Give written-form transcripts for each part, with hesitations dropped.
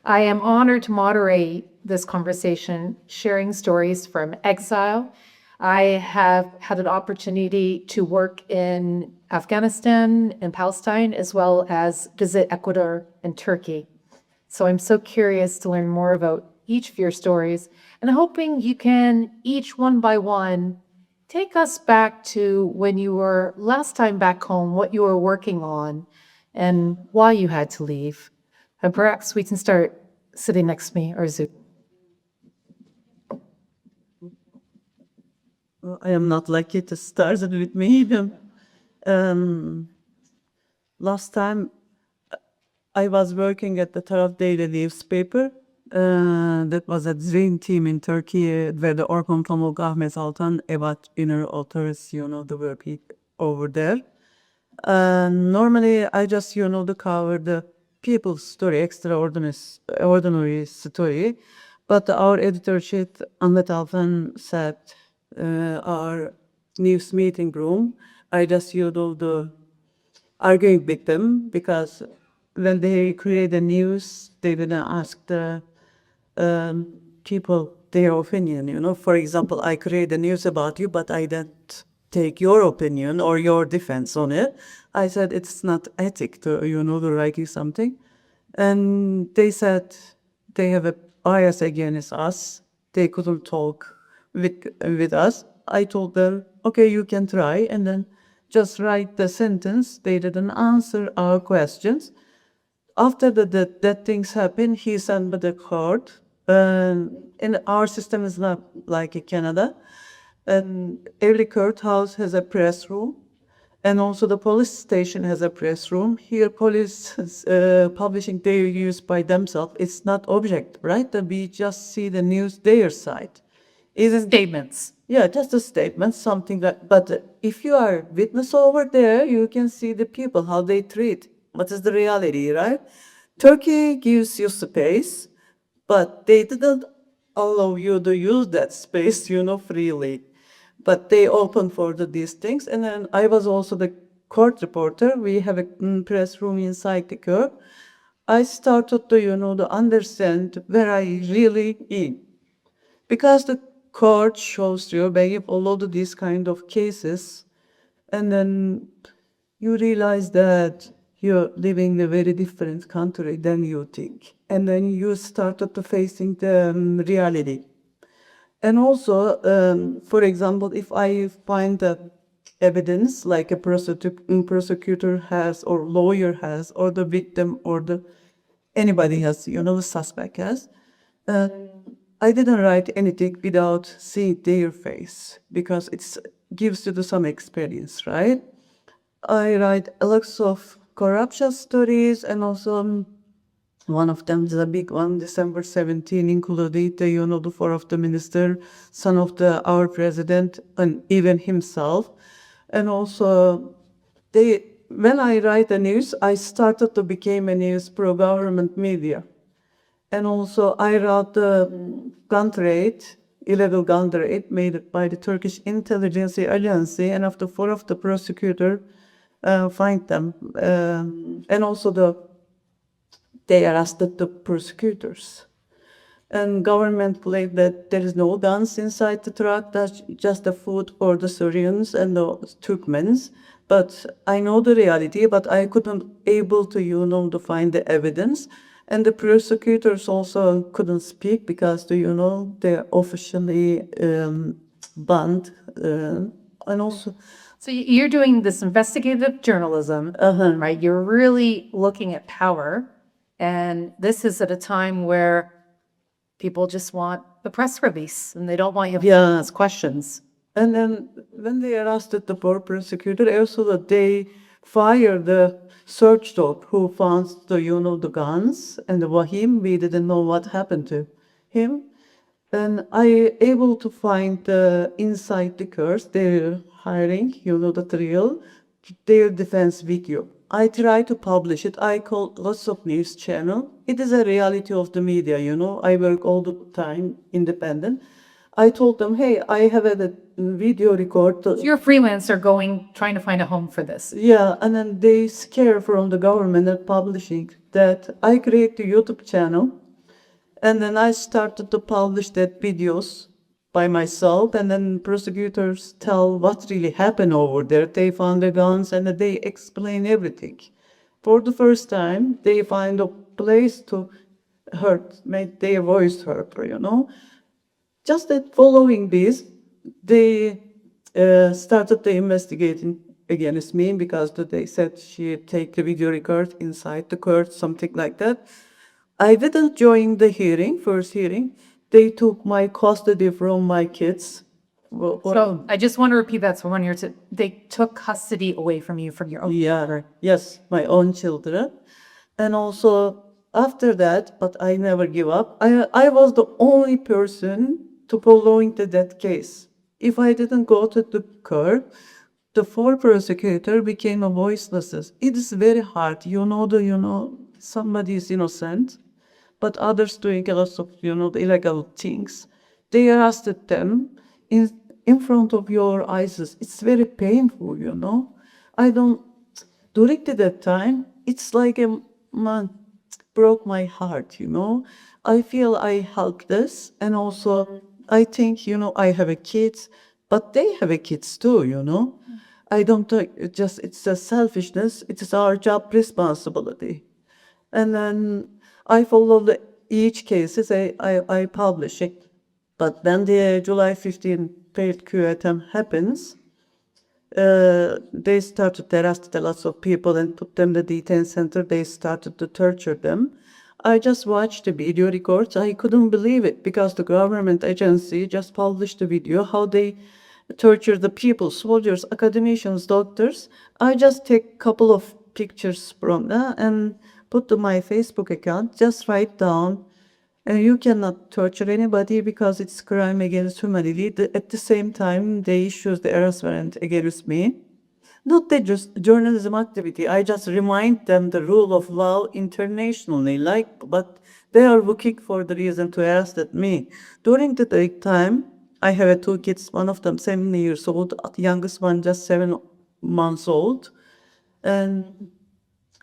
I am honored to moderate this conversation, sharing stories from exile. I have had an opportunity to work in Afghanistan and Palestine, as well as visit Ecuador and Turkey. So I'm so curious to learn more about each of your stories, and hoping you can, each one by one, take us back to when you were last time back home, what you were working on, and why you had to leave. And perhaps we can start sitting next to me or Zoom. I am not lucky to start it with me. Um, Last time I was working at the Taraf Daily newspaper. That was a dream team in Turkey where the Orkun Pamuk, Ahmet Altan, Evat Ünür authors, the were over there. Normally, I just, to cover the people's story, ordinary story. But our editor-chief, Ahmet Altan, said, our news meeting room, I just, the arguing with them because when they create the news, they didn't ask the people their opinion. For example, I create the news about you, but I didn't take your opinion or your defense on it. I said it's not ethic to, to write you something. And they said they have a bias against us. They couldn't talk with us. I told them, okay, you can try, and then just write the sentence. They didn't answer our questions. After that things happen, he sent me the card. And our system is not like in Canada. And every courthouse has a press room. And also the police station has a press room. Here, police publishing their news by themselves. It's not object, right? That we just see the news their side. Is Statements. yeah, just a statement, something that. But if you are witness over there, you can see the people how they treat. What is the reality, right? Turkey gives you space, but they didn't allow you to use that space, freely. But they open for these things. And then I was also the court reporter. We have a press room inside the court. I started to, to understand where I really am. Because the court shows you when you follow these kind of cases, and then you realize that you're living in a very different country than you think. And then you started to facing the reality. And also, for example, if I find the evidence like a prosecutor has or lawyer has or the victim or the anybody has, the suspect has, uh, I didn't write anything without seeing their face because it gives you some experience, right? I write lots of corruption stories and also one of them is a big one, December 17, included the four of the minister, son of our president, and even himself. And also, when I write the news, I started to become a news pro-government media. And also, I wrote the gun trade, illegal gun trade made by the Turkish intelligence agency, and after four of the prosecutor find them. And also they arrested the prosecutors. And government claimed that there is no guns inside the truck, that's just the food for the Syrians and the Turkmens. But I know the reality, but I couldn't able to, to find the evidence. And the prosecutors also couldn't speak because, they're officially banned. And also, So you're doing this investigative journalism, right? You're really looking at power. And this is at a time where people just want the press release and they don't want you to ask questions. And then when they arrested the poor prosecutor, also that they fired the search dog who found the guns and the Wahim. We didn't know what happened to him. And I able to find inside the course they're hiring, the trial, their defense video. I try to publish it. I call lots of news channel. It is a reality of the media, I work all the time independent. I told them, hey, I have a video record. So you're a freelancer trying to find a home for this. Yeah, and then they scare from the government and publishing that I create a YouTube channel And then I started to publish that videos by myself, and then prosecutors tell what really happened over there. They found the guns and they explain everything. For the first time, they find a place to hurt, make their voice heard, Just that following this, they started the investigating against me because they said she take the video record inside the court, something like that. I didn't join the hearing, first hearing. They took my custody from my kids. So I just want to repeat that. So when they took custody away from you from your own. Yeah, yes, my own children. And also after that, but I never give up. I was the only person to following the death case. If I didn't go to the court, the four prosecutor became a voiceless. It is very hard. Somebody is innocent, but others doing a lot of, the illegal things. They arrested them in front of your eyes. It's very painful. I don't, during that time, it's like a man broke my heart. I feel I helpless, and also I think, I have a kids, but they have a kids too. I don't think it's a selfishness. It is our job responsibility. And then I follow each cases. I publish it. But when the July 15 failed coup attempt happens, they started to arrest a lot of people and put them in the detention center. They started to torture them. I just watched the video records. I couldn't believe it because the government agency just published the video how they torture the people, soldiers, academicians, doctors. I just take a couple of pictures from that and put to my Facebook account. Just write down. You cannot torture anybody because it's crime against humanity. At the same time, they issued the arrest warrant against me. Not that just journalism activity. I just remind them the rule of law internationally, but they are looking for the reason to arrest me. During the time, I have two kids. One of them 7 years old, the youngest one just 7 months old, and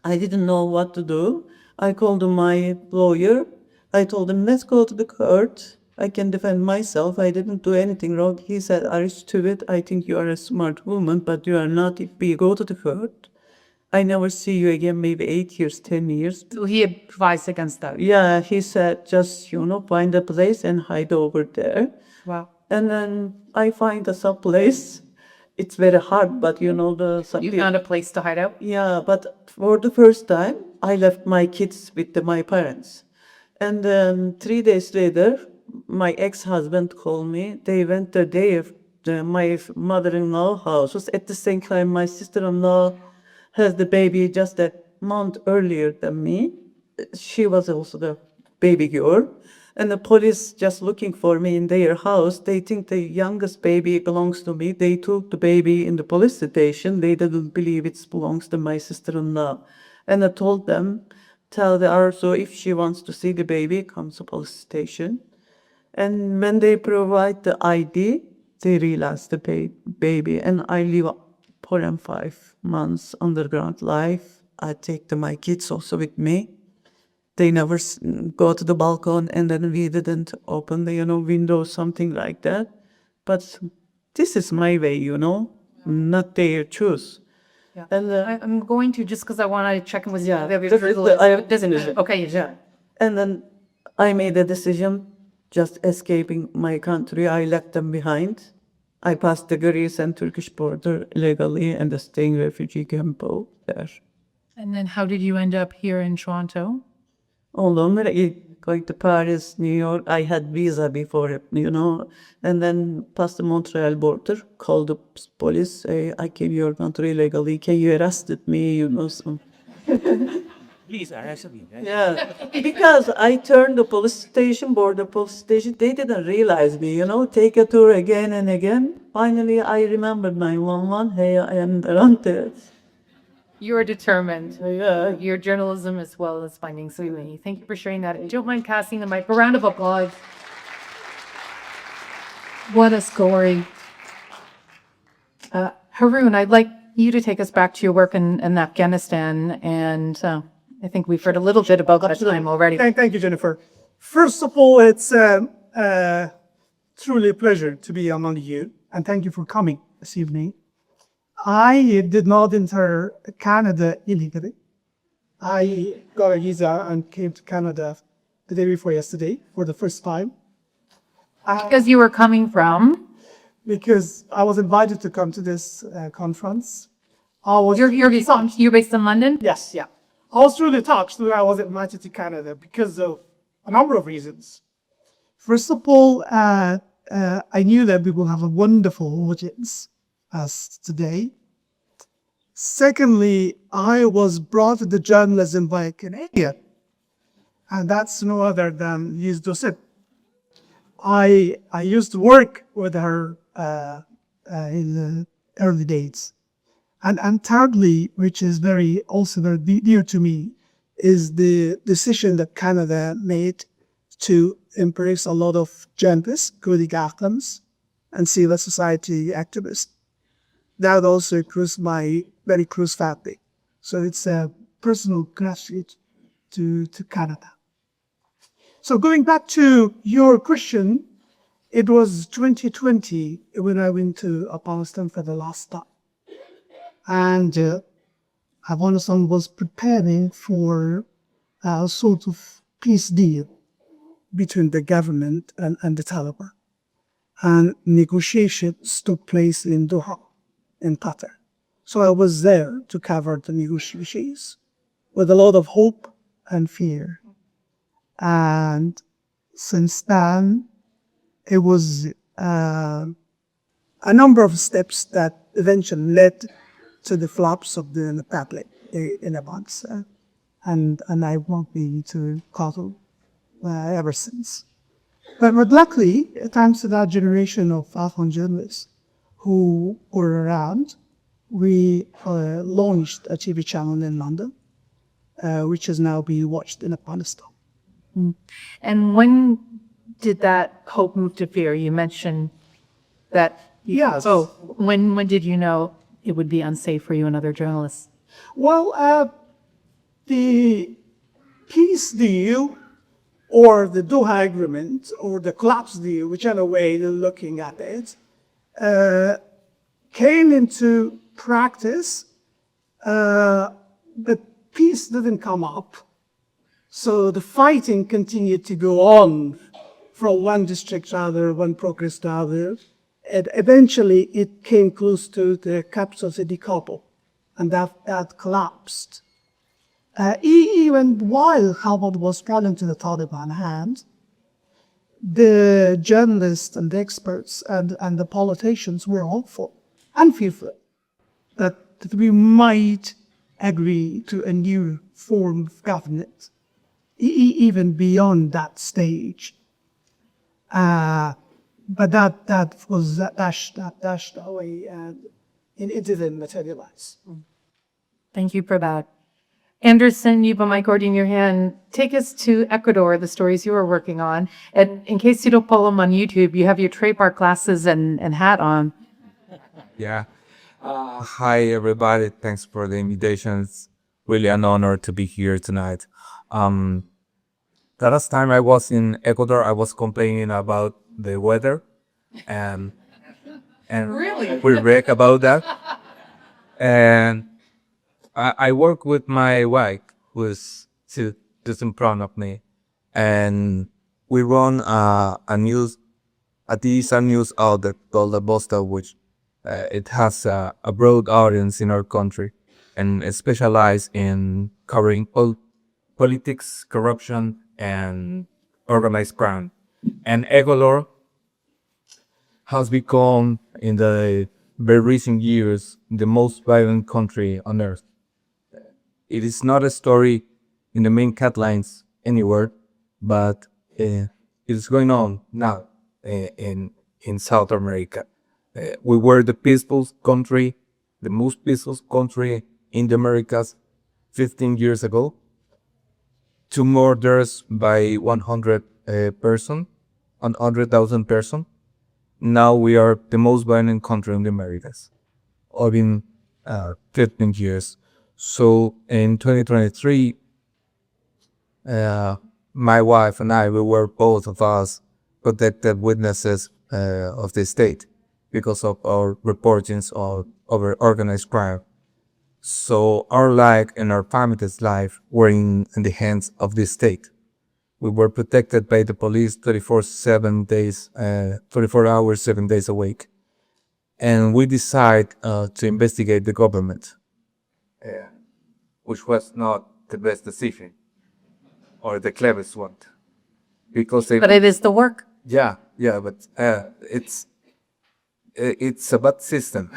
I didn't know what to do. I called my lawyer. I told him, let's go to the court. I can defend myself. I didn't do anything wrong. He said, are you stupid? I think you are a smart woman, but you are not. If we go to the court, I never see you again, maybe 8 years, 10 years. So he advised against that. Yeah, he said, just, find a place and hide over there. Wow. And then I find some place. It's very hard, but You found a place to hide out? Yeah, but for the first time, I left my kids with my parents. And then 3 days later, my ex-husband called me. They went my mother-in-law house. At the same time, my sister-in-law has the baby just a month earlier than me. She was also the baby girl. And the police just looking for me in their house. They think the youngest baby belongs to me. They took the baby in the police station. They didn't believe it belongs to my sister-in-law. And I told them, tell the RSO if she wants to see the baby, come to police station. And when they provide the ID, they realize the baby. And I live 4 and 5 months underground life. I take my kids also with me. They never go to the balcony, and then we didn't open the window, something like that. But this is my way, not their choice. Yeah. And I'm going to, just because I want to check in with you. Okay, yeah. And then I made a decision, just escaping my country. I left them behind. I passed the Greece and Turkish border illegally and staying refugee camp there. And then how did you end up here in Toronto? Alone, going to Paris, New York. I had visa before, and then past the Montreal border, called the police, say, I came to your country illegally. Can you arrested me? Some. Please arrest me. Right? Yeah, because I turned the police station, border police station. They didn't realize me, take a tour again and again. Finally, I remembered 911. Hey, I am around there. You are determined. Yeah. Your journalism as well as finding Suleimani. Thank you for sharing that. If you don't mind passing the mic, a round of applause. What a story. Haroon, I'd like you to take us back to your work in Afghanistan. And I think we've heard a little bit about that time already. Thank you, Jennifer. First of all, it's truly a pleasure to be among you, and thank you for coming this evening. I did not enter Canada illegally. I got a visa and came to Canada the day before yesterday for the first time Because you were coming from, because I was invited to come to this conference. I was you're based in London? Yes, yeah. I was truly touched that I was invited to Canada because of a number of reasons. First of all, I knew that we will have a wonderful audience as today. Secondly, I was brought into journalism by a Canadian, and that's no other than Lise Doucet. I used to work with her in the early days. And thirdly, which is also very dear to me, is the decision that Canada made to embrace a lot of journalists, including Afghans and civil society activists. That also includes my very close family. So it's a personal gratitude to Canada. So going back to your question, it was 2020 when I went to Afghanistan for the last time. And Afghanistan was preparing for a sort of peace deal between the government and the Taliban. And negotiations took place in Doha, in Qatar. So I was there to cover the negotiations with a lot of hope and fear. And since then, it was a number of steps that eventually led to the flops of the Republic in advance. And I won't be to Kosovo ever since. But luckily, thanks to that generation of Afghan journalists who were around, we launched a TV channel in London, which is now being watched in Afghanistan. And when did that hope move to fear? You mentioned that. Yes. Oh, when did you know it would be unsafe for you and other journalists? Well, the peace deal or the Doha agreement or the collapse deal, whichever way you're looking at it, came into practice, but peace didn't come up. So the fighting continued to go on from one district to another, one progress to another. And eventually it came close to the capital city, Kabul, and that collapsed. Even while Kabul was falling to the Taliban hand, the journalists and the experts and the politicians were hopeful and fearful that we might agree to a new form of governance, even beyond that stage. But that was dashed away, and it didn't materialize. Thank you for that. Anderson, you have a mic already in your hand. Take us to Ecuador, the stories you were working on. And in case you don't follow them on YouTube, you have your trademark glasses and hat on. Yeah. Hi, everybody. Thanks for the invitation. It's really an honor to be here tonight. The last time I was in Ecuador, I was complaining about the weather, and Really? we read about that. And I work with my wife, who's just in front of me, and we run a TV's news outlet called the Bosta, which it has a broad audience in our country, and it specializes in covering politics, corruption, and organized crime. And Ecuador has become, in the very recent years, the most violent country on earth. It is not a story in the main headlines anywhere, but it is going on now in South America. We were the peaceful country, the most peaceful country in the Americas 15 years ago. 2 murders by 100,000 person. Now we are the most violent country in the Americas, or in 15 years. So in 2023, my wife and I, we were both of us protected witnesses of the state because of our reportings of over organized crime. So our life and our family's life were in the hands of the state. We were protected by the police 24 hours, 7 days a week. And we decided to investigate the government, which was not the best decision or the cleverest one. Because they, But it is the work. yeah, but it's a bad system.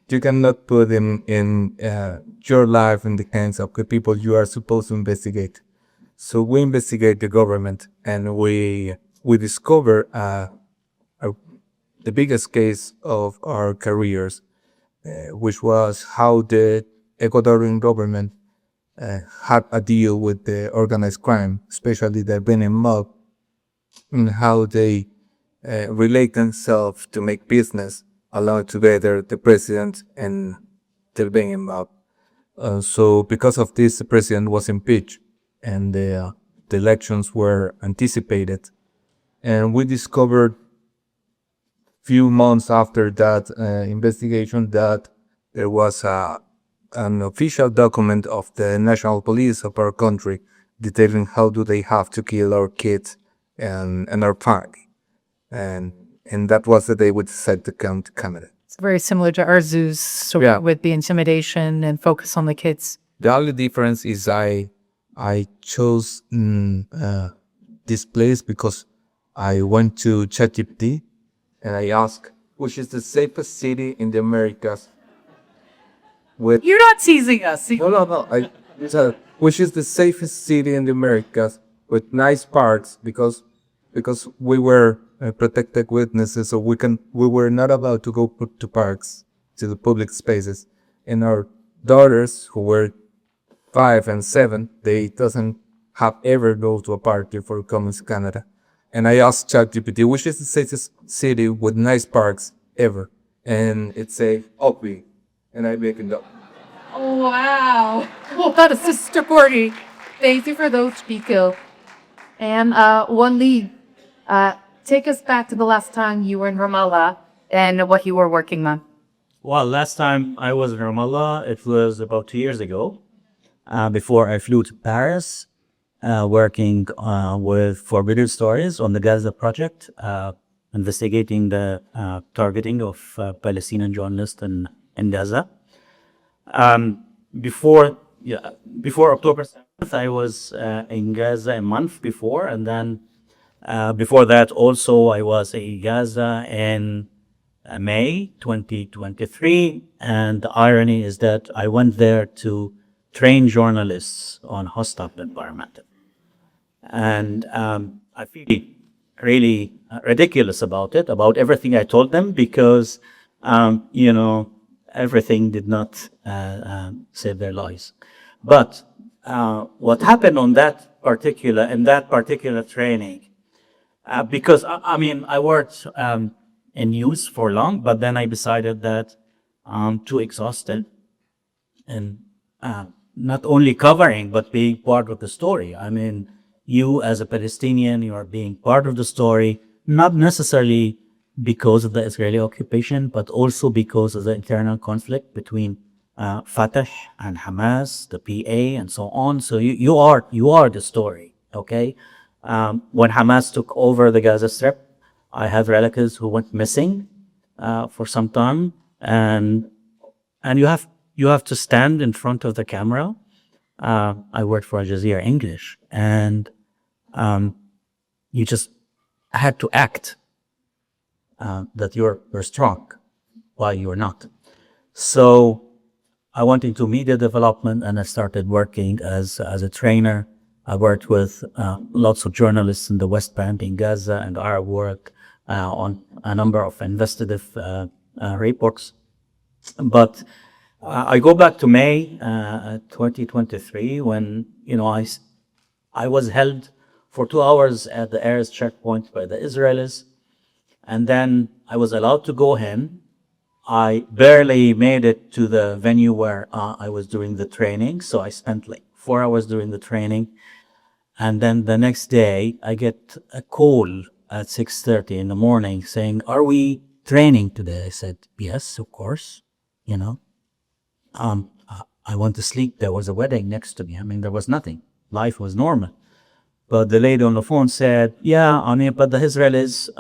You cannot put in your life in the hands of the people you are supposed to investigate. So we investigate the government, and we discover the biggest case of our careers, which was how the Ecuadorian government had a deal with the organized crime, especially the Benin mob, and how they relate themselves to make business, along together the president and the Benin mob. So because of this, the president was impeached, and the elections were anticipated. And we discovered few months after that investigation that there was an official document of the national police of our country detailing how do they have to kill our kids and our family. And that was the day we decided to come to Canada. It's very similar to Arzu's story Yeah. with the intimidation and focus on the kids. The only difference is I chose this place because I went to ChatGPT and I asked, which is the safest city in the Americas? With You're not teasing us. no. Which is the safest city in the Americas with nice parks because we were protected witnesses, so we were not allowed to go to parks, to the public spaces, and our daughters who were 5 and 7, they doesn't have ever go to a party for coming to Canada. And I asked ChatGPT, which is the safest city with nice parks ever? And it said, Opie. And I make it up. Oh, wow. Well, that is a story. Thank you for those details. And one lead, take us back to the last time you were in Ramallah and what you were working on. Well, last time I was in Ramallah, it was about 2 years ago, before I flew to Paris, working with Forbidden Stories on the Gaza project, investigating the targeting of Palestinian journalists in Gaza. Before October 7th, I was in Gaza a month before, and then before that also I was in Gaza in May 2023, and the irony is that I went there to train journalists on hostile environment. And I feel really ridiculous about it, about everything I told them, because, everything did not save their lives. But what happened in that particular training, because I worked in news for long, but then I decided that I'm too exhausted and not only covering, but being part of the story. You as a Palestinian, you are being part of the story, not necessarily because of the Israeli occupation, but also because of the internal conflict between Fatah and Hamas, the PA, and so on. So you are the story, okay? When Hamas took over the Gaza Strip, I have relatives who went missing for some time, and you have to stand in front of the camera. I worked for Al Jazeera English, and you just had to act that you're strong while you're not. So I went into media development, and I started working as a trainer. I worked with lots of journalists in the West Bank, in Gaza, and Arab work on a number of investigative reports. But I go back to May 2023 when I was held for 2 hours at the air checkpoint by the Israelis, and then I was allowed to go in. I barely made it to the venue where I was doing the training, so I spent like 4 hours doing the training. And then the next day, I get a call at 6:30 in the morning saying, "Are we training today?" I said, "Yes, of course." You know, I went to sleep. There was a wedding next to me. I mean, there was nothing. Life was normal. But the lady on the phone said, "Yeah, I mean, but the Israelis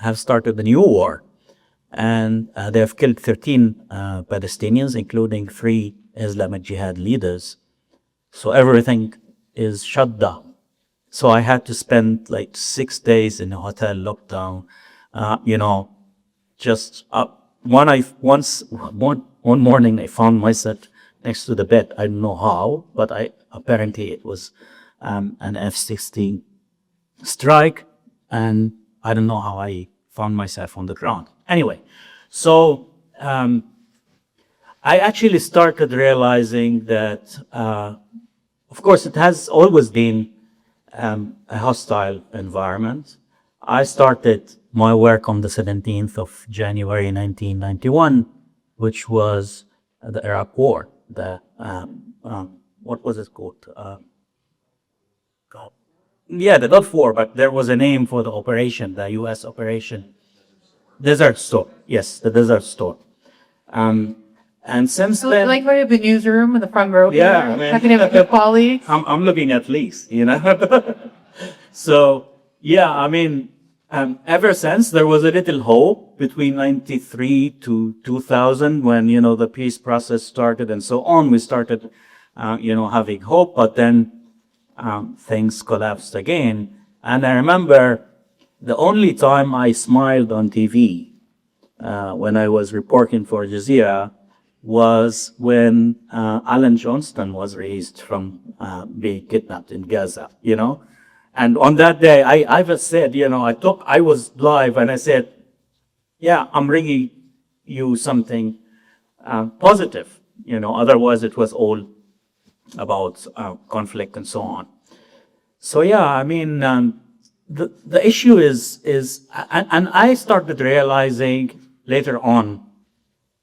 have started a new war, and they have killed 13 Palestinians, including 3 Islamic Jihad leaders. So everything is shut down." So I had to spend like 6 days in a hotel lockdown. You know, just one morning I found myself next to the bed. I don't know how, but apparently it was an F-16 strike, and I don't know how I found myself on the ground. Anyway, so I actually started realizing that, of course, it has always been a hostile environment. I started my work on the 17th of January 1991, which was the Iraq War. What was it called? Yeah, the Gulf War, but there was a name for the operation, the U.S. operation. Desert Storm. Yes, the Desert Storm. And since then, Like right at the newsroom in the front row. Yeah, here, I mean- talking about your colleagues. I'm looking at least, you know. So, yeah, I mean, ever since there was a little hope between 93 to 2000 when, you know, the peace process started and so on. We started, having hope, but then things collapsed again. And I remember the only time I smiled on TV when I was reporting for Jazeera was when Alan Johnston was released from being kidnapped in Gaza, you know. And on that day, I just said, I was live and I said, yeah, I'm bringing you something positive, otherwise it was all about conflict and so on. So yeah, I mean, the issue is, and I started realizing later on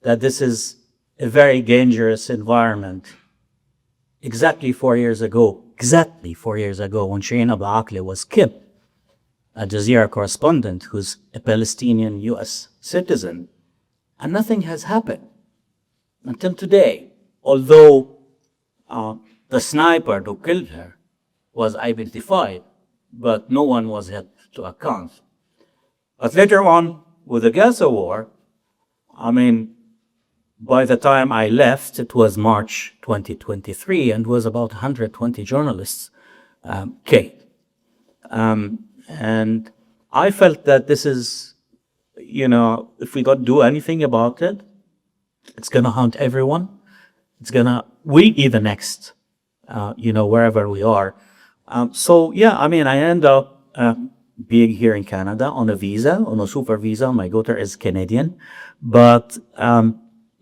that this is a very dangerous environment. Exactly 4 years ago, when Shireen Abu Akleh was killed, a Jazeera correspondent who's a Palestinian US citizen, and nothing has happened until today, although the sniper who killed her was identified, but no one was held to account. But later on, with the Gaza war, I mean, by the time I left, it was March 2023, and was about 120 journalists killed. And I felt that this is, if we don't do anything about it, it's going to haunt everyone. We'll be the next, wherever we are. So, yeah, I mean, I end up being here in Canada on a super visa. My daughter is Canadian. But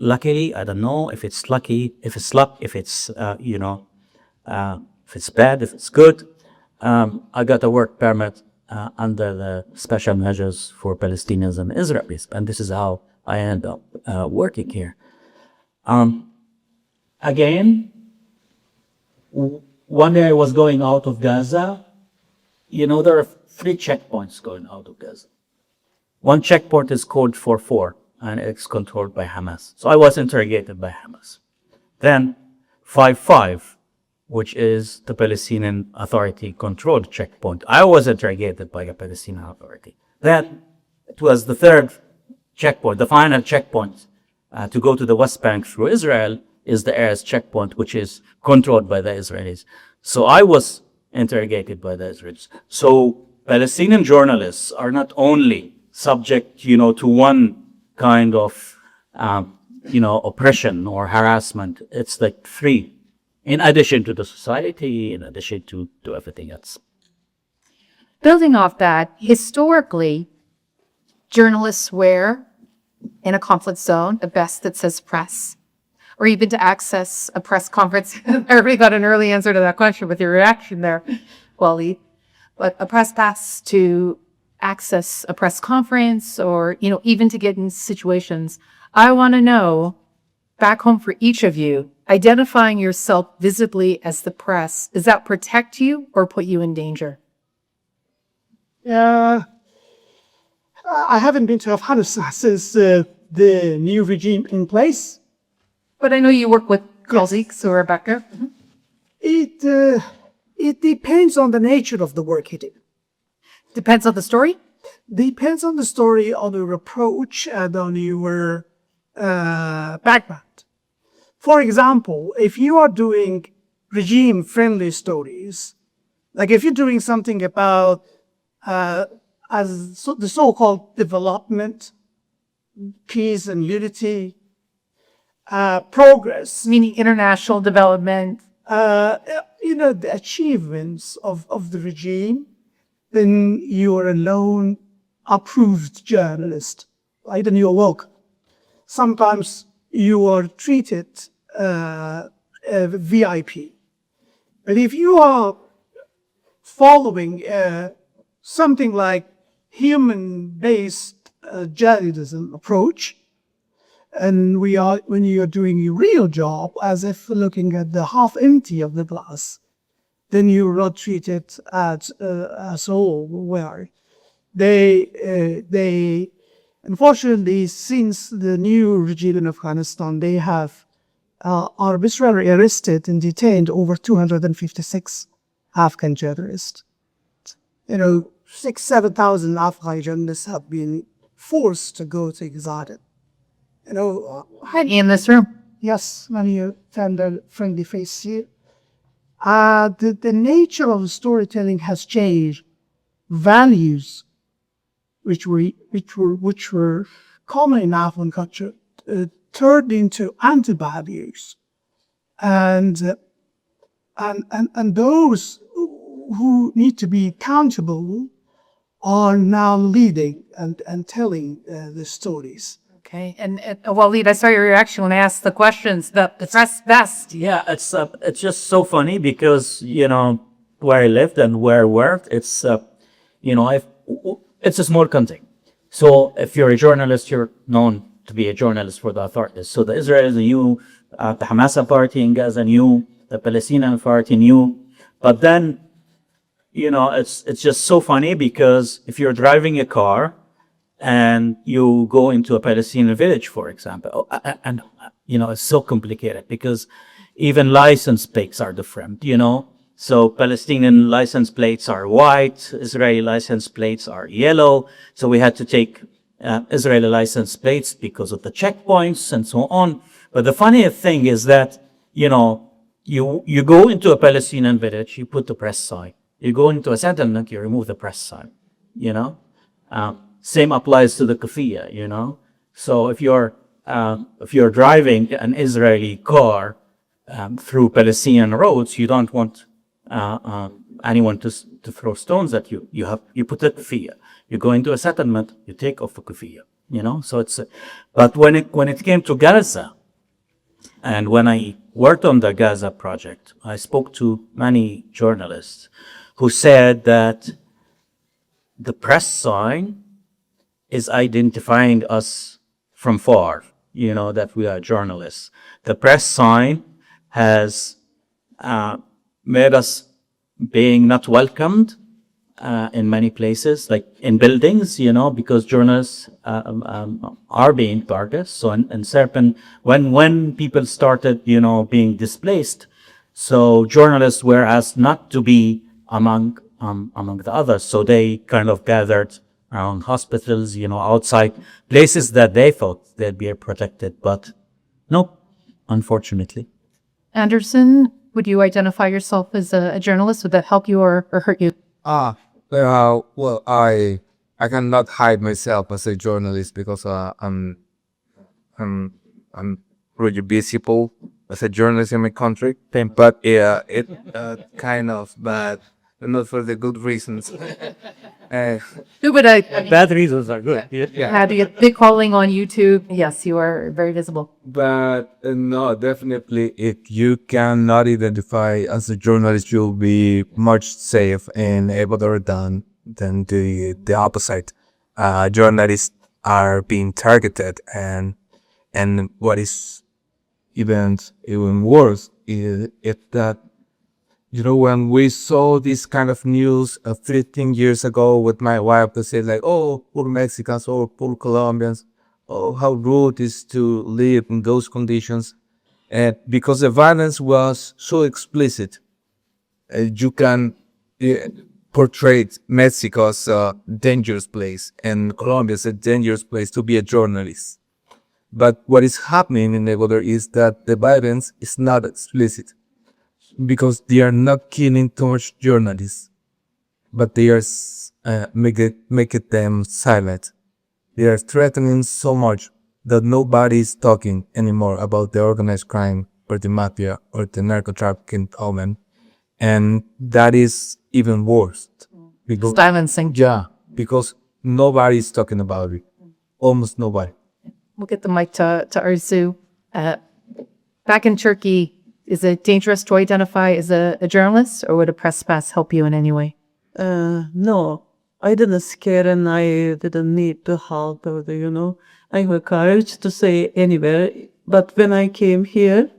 luckily, I don't know if it's lucky, if it's luck, if it's, if it's bad, if it's good. I got a work permit under the special measures for Palestinians and Israelis. And this is how I end up working here. Again, one day I was going out of Gaza. There are 3 checkpoints going out of Gaza. One checkpoint is code 44, and it's controlled by Hamas. So I was interrogated by Hamas. Then 55, which is the Palestinian Authority controlled checkpoint. I was interrogated by the Palestinian Authority. Then it was the 3rd checkpoint, the final checkpoint to go to the West Bank through Israel is the Erez checkpoint, which is controlled by the Israelis. So I was interrogated by the Israelis. So Palestinian journalists are not only subject, to one kind of, oppression or harassment. It's like 3, in addition to the society, in addition to everything else. Building off that, historically, journalists wear, in a conflict zone, a vest that says press, or even to access a press conference. I already got an early answer to that question with your reaction there, Wally. But a press pass to access a press conference, or, even to get in situations. I want to know, back home for each of you, Identifying yourself visibly as the press, does that protect you or put you in danger? Uh, I haven't been to Afghanistan since the new regime in place. But I know you work with colleagues who are back there. It depends on the nature of the work you do. Depends on the story. Depends on the story, on your approach, and on your background. For example, if you are doing regime-friendly stories, like if you're doing something about the so-called development, peace and unity, progress, Meaning international development. the achievements of the regime, then you are a lone approved journalist, right? And you're welcome. Sometimes you are treated VIP. But if you are following something like human-based journalism approach, and when you're doing your real job, as if looking at the half empty of the glass, then you're not treated as all well. They unfortunately, since the new regime in Afghanistan, they have arbitrarily arrested and detained over 256 Afghan journalists. 7,000 Afghan journalists have been forced to go to exile. In this room. Yes, when you turn the friendly face here. The nature of storytelling has changed. Values, which were common in Afghan culture, turned into anti-values, and those who need to be accountable are now leading and telling the stories. Okay. And Waleed, I saw your reaction when I asked the questions. The press best. Yeah, it's just so funny because where I lived and where I worked, it's it's a small country. So if you're a journalist, you're known to be a journalist for the authorities. So the Israelis knew, the Hamas party in Gaza knew, the Palestinian party knew, but then it's just so funny because if you're driving a car and you go into a Palestinian village, for example, and it's so complicated because even license plates are different, So Palestinian license plates are white, Israeli license plates are yellow. So we had to take Israeli license plates because of the checkpoints and so on. But the funny thing is that, you go into a Palestinian village, you put the press sign. You go into a settlement, you remove the press sign, Same applies to the kafia, So if you're driving an Israeli car through Palestinian roads, you don't want anyone to throw stones at you. You put a kafia. You go into a settlement, you take off the kafia. So it's. But when it came to Gaza, and when I worked on the Gaza project, I spoke to many journalists who said that the press sign is identifying us from far, that we are journalists. The press sign has made us being not welcomed in many places, like in buildings, because journalists are being targeted. So in Serpent, when people started, being displaced, so journalists were asked not to be among the others. So they kind of gathered around hospitals, outside places that they thought they'd be protected, but nope, unfortunately. Anderson, would you identify yourself as a journalist? Would that help you or hurt you? Well, I cannot hide myself as a journalist because I'm pretty visible as a journalist in my country. But yeah, it kind of bad, but not for the good reasons. Who would Bad reasons are good. have you big calling on YouTube? Yes, you are very visible. But no, definitely, if you cannot identify as a journalist, you'll be much safe and able than the opposite. Journalists are being targeted, and what is even worse is that, when we saw this kind of news 15 years ago with my wife, to say like, oh, poor Mexicans or poor Colombians, oh, how rude it is to live in those conditions. And because the violence was so explicit, you can uh, portray Mexico as a dangerous place and Colombia as a dangerous place to be a journalist. But what is happening in Ecuador is that the violence is not explicit because they are not killing too much journalists, but they are making them silent. They are threatening so much that nobody is talking anymore about the organized crime or the mafia or the narco trafficking element. And that is even worse. Because, Silencing. yeah, because nobody is talking about it. Almost nobody. We'll get the mic to Arzu. Back in Turkey, is it dangerous to identify as a journalist, or would a press pass help you in any way? No, I didn't scare and I didn't need to help or I have courage to say anywhere. But when I came here,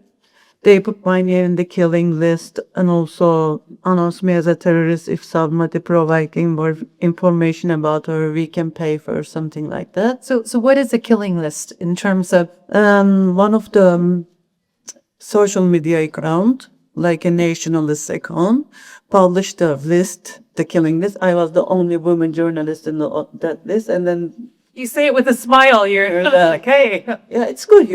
they put my name in the killing list and also announced me as a terrorist. If somebody providing more information about her, we can pay for something like that. So what is a killing list in terms of? One of the social media account, like a nationalist account, published a list, the killing list. I was the only woman journalist in that list, and then You say it with a smile. You're like, hey. yeah, it's good,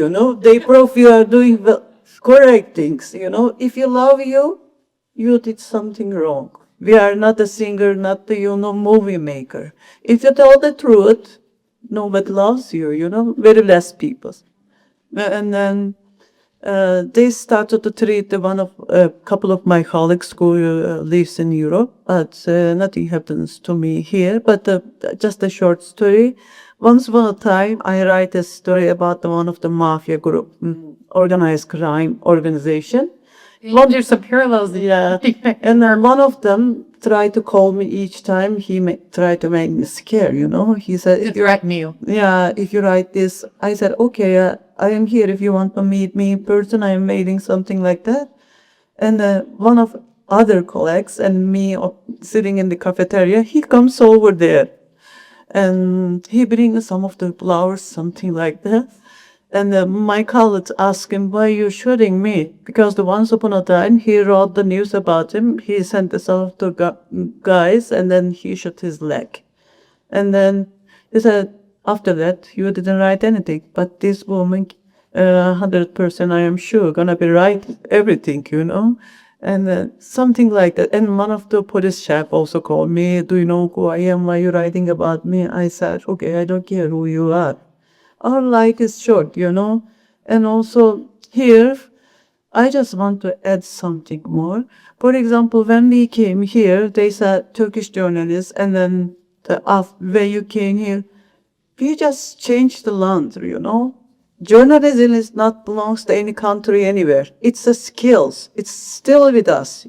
They prove you are doing the correct things, If you love you did something wrong. We are not a singer, not the, movie maker. If you tell the truth, nobody loves you, very less people. And then they started to treat a couple of my colleagues who lives in Europe, but nothing happens to me here. But just a short story. Once upon a time, I write a story about one of the mafia group, organized crime organization. There's some parallels. Yeah, and one of them tried to call me each time. He tried to make me scared. He said, To threaten you. yeah, if you write this, I said, okay, I am here if you want to meet me in person. I am waiting, something like that. And one of other colleagues and me sitting in the cafeteria, he comes over there. And he brings some of the flowers, something like that. And my colleagues asked him, why are you shooting me? Because once upon a time, he wrote the news about him. He sent this out to guys, and then he shot his leg. And then he said, after that, you didn't write anything. But this woman, 100%, I am sure, gonna be right everything, And something like that. And one of the police chef also called me, do you know who I am? Why are you writing about me? I said, okay, I don't care who you are. Our life is short, And also here, I just want to add something more. For example, when we came here, they said Turkish journalists, and then where you came here, we just changed the land, Journalism is not belongs to any country anywhere. It's a skills. It's still with us,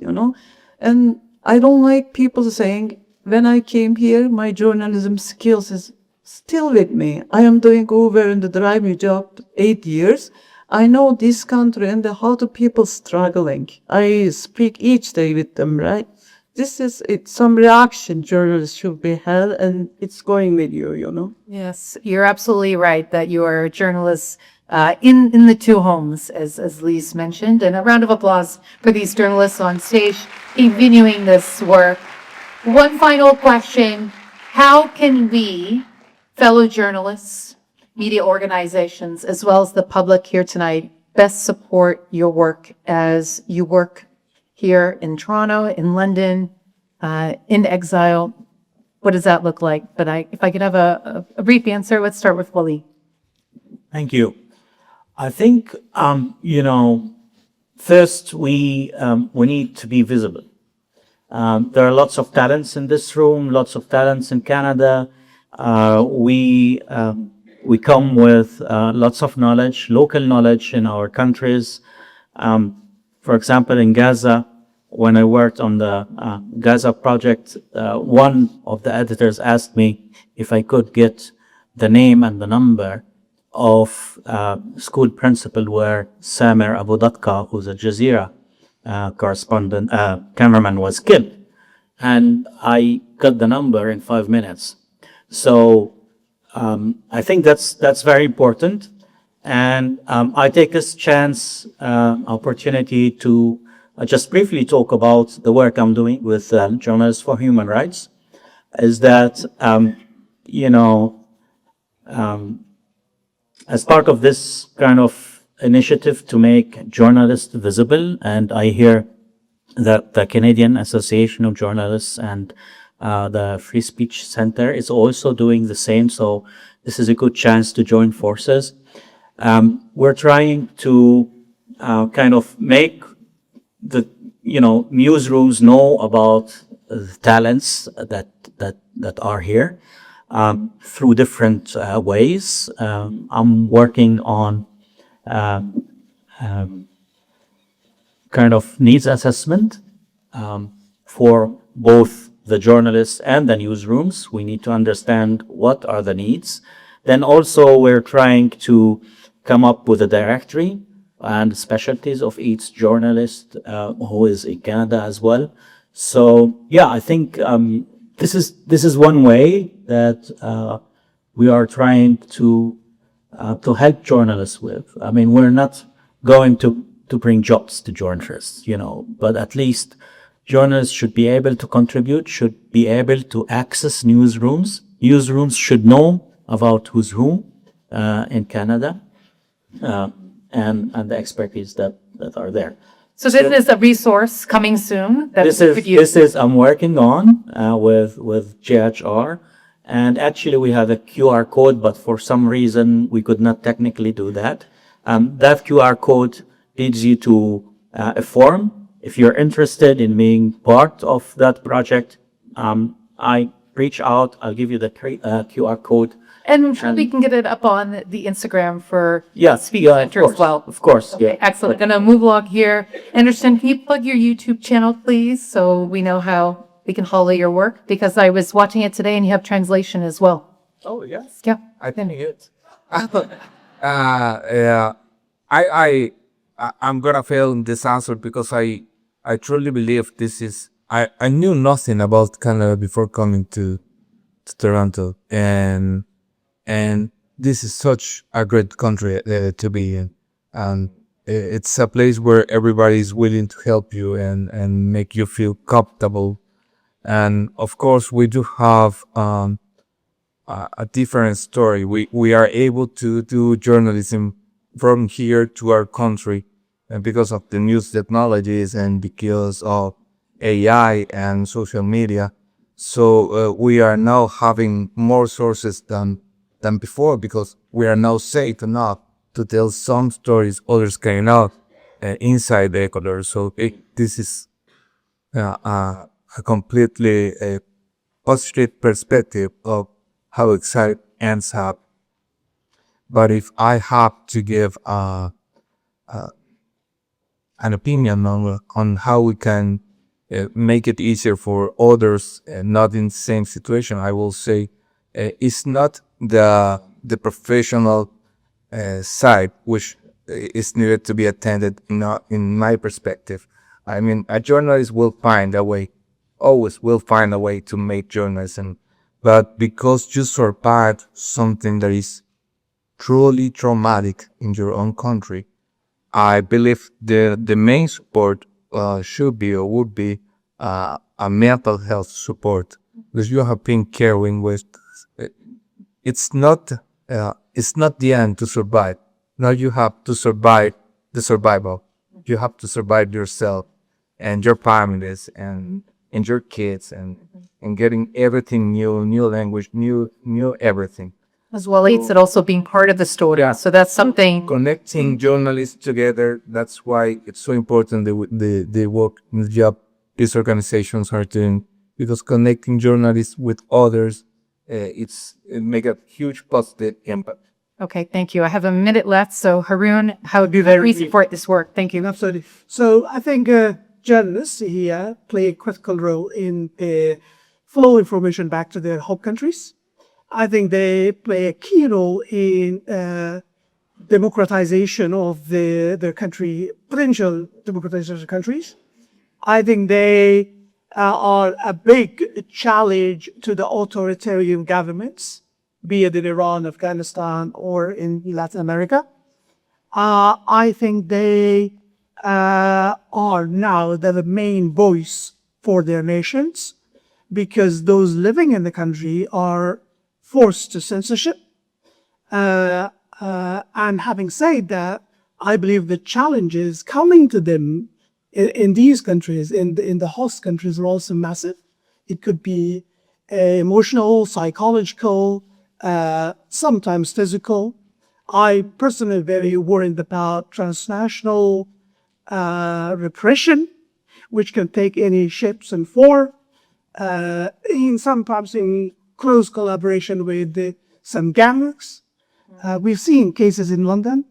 And I don't like people saying, when I came here, my journalism skills is still with me. I am doing Uber and the driving job 8 years. I know this country and how the people struggling. I speak each day with them, right? It's some reaction journalists should be held, and it's going with you, Yes, you're absolutely right that you are a journalist in the two homes, as Lise mentioned. And a round of applause for these journalists on stage continuing this work. One final question. How can we, fellow journalists, media organizations, as well as the public here tonight, best support your work as you work here in Toronto, in London, in Exile? What does that look like? But if I could have a brief answer, let's start with Wally. Thank you. I think, first we need to be visible. There are lots of talents in this room, lots of talents in Canada. We come with lots of knowledge, local knowledge in our countries. For example, in Gaza, when I worked on the Gaza project, one of the editors asked me if I could get the name and the number of school principal where Samer Abu Datka, who's a Jazeera correspondent, cameraman, was killed. And I got the number in 5 minutes. So I think that's very important. And I take this opportunity to just briefly talk about the work I'm doing with Journalists for Human Rights. Is that, as part of this kind of initiative to make journalists visible, and I hear that the Canadian Association of Journalists and the Free Speech Center is also doing the same. So this is a good chance to join forces. We're trying to kind of make the newsrooms know about the talents that are here through different ways. I'm working on kind of needs assessment for both the journalists and the newsrooms. We need to understand what are the needs. Then also we're trying to come up with a directory and specialties of each journalist who is in Canada as well. So yeah, I think this is one way that we are trying to help journalists with. I mean, we're not going to bring jobs to journalists, but at least journalists should be able to contribute, should be able to access newsrooms. Newsrooms should know about who's who in Canada, and the expertise that are there. So this is a resource coming soon that This we could use. is I'm working on with JHR, and actually we have a QR code, but for some reason we could not technically do that. That QR code leads you to a form. If you're interested in being part of that project, I reach out. I'll give you the QR code. And I'm sure we can get it up on the Instagram for Yeah, Speak yeah, Center of as well. course, of course. Okay, excellent. Gonna move along here. Anderson, can you plug your YouTube channel, please, so we know how we can follow your work? Because I was watching it today and you have translation as well. Oh, yes. Yeah. I think it. Yeah, I'm gonna fail in this answer because I truly believe this is. I knew nothing about Canada before coming to Toronto, and this is such a great country to be in, and it's a place where everybody is willing to help you and make you feel comfortable. And of course, we do have a different story. We are able to do journalism from here to our country, and because of the news technologies and because of AI and social media. So we are now having more sources than before because we are now safe enough to tell some stories others cannot inside the Ecuador. So this is a completely positive perspective of how Exile ends up. But if I have to give an opinion on how we can make it easier for others not in the same situation, I will say it's not the professional side which is needed to be attended in my perspective. I mean, a journalist will find a way, always will find a way to make journalism, but because you survived something that is truly traumatic in your own country, I believe the main support should be or would be a mental health support, because you have been caring with. It's not the end to survive. Now you have to survive the survival. You have to survive yourself and your families and your kids and getting everything new language, new everything. As well as it also being part of the story. Yeah. So that's something. Connecting journalists together, that's why it's so important the work and the job these organizations are doing, because connecting journalists with others, it make a huge positive impact. Okay, thank you. I have a minute left. So Haroon, how do we support this work? Thank you. Absolutely. So I think journalists here play a critical role in flow information back to their home countries. I think they play a key role in democratization of their country, potential democratization of countries. I think they are a big challenge to the authoritarian governments, be it in Iran, Afghanistan, or in Latin America. I think they are now the main voice for their nations because those living in the country are forced to censorship. And having said that, I believe the challenges coming to them in these countries, in the host countries, are also massive. It could be emotional, psychological, sometimes physical. I personally very worried about transnational repression, which can take any shapes and form. Sometimes in close collaboration with some gangs. We've seen cases in London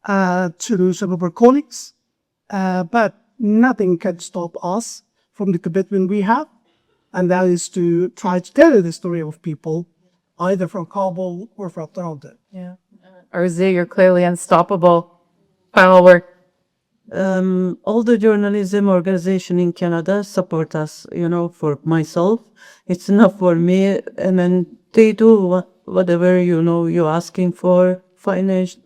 to some of our colleagues, but nothing can stop us from the commitment we have, and that is to try to tell the story of people, either from Kabul or from Toronto. Yeah. Arzu, you're clearly unstoppable. Final word. All the journalism organization in Canada support us, for myself. It's enough for me. And then they do whatever, you're asking for,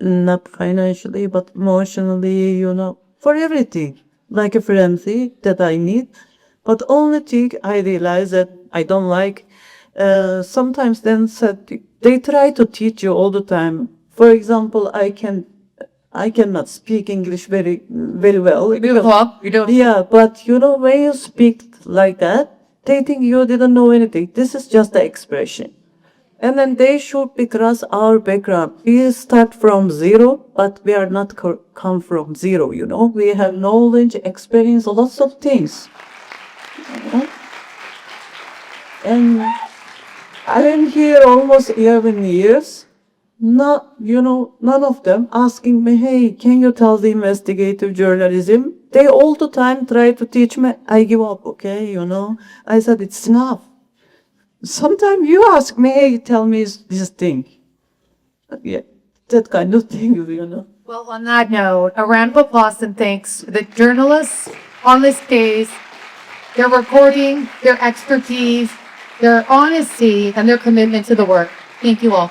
not financially, but emotionally, for everything, like a frenzy that I need. But only thing I realize that I don't like, sometimes then said, they try to teach you all the time. For example, I cannot speak English very, very well. You don't. Yeah, but when you speak like that, they think you didn't know anything. This is just the expression. And then they should because our background. We start from zero, but we are not come from zero, We have knowledge, experience, lots of things. And I've been here almost 11 years. None of them asking me, hey, can you tell the investigative journalism? They all the time try to teach me. I give up, okay, I said, it's enough. Sometimes you ask me, hey, tell me this thing. Yeah, that kind of thing, Well, on that note, a round of applause and thanks to the journalists on this case, their reporting, their expertise, their honesty, and their commitment to the work. Thank you all.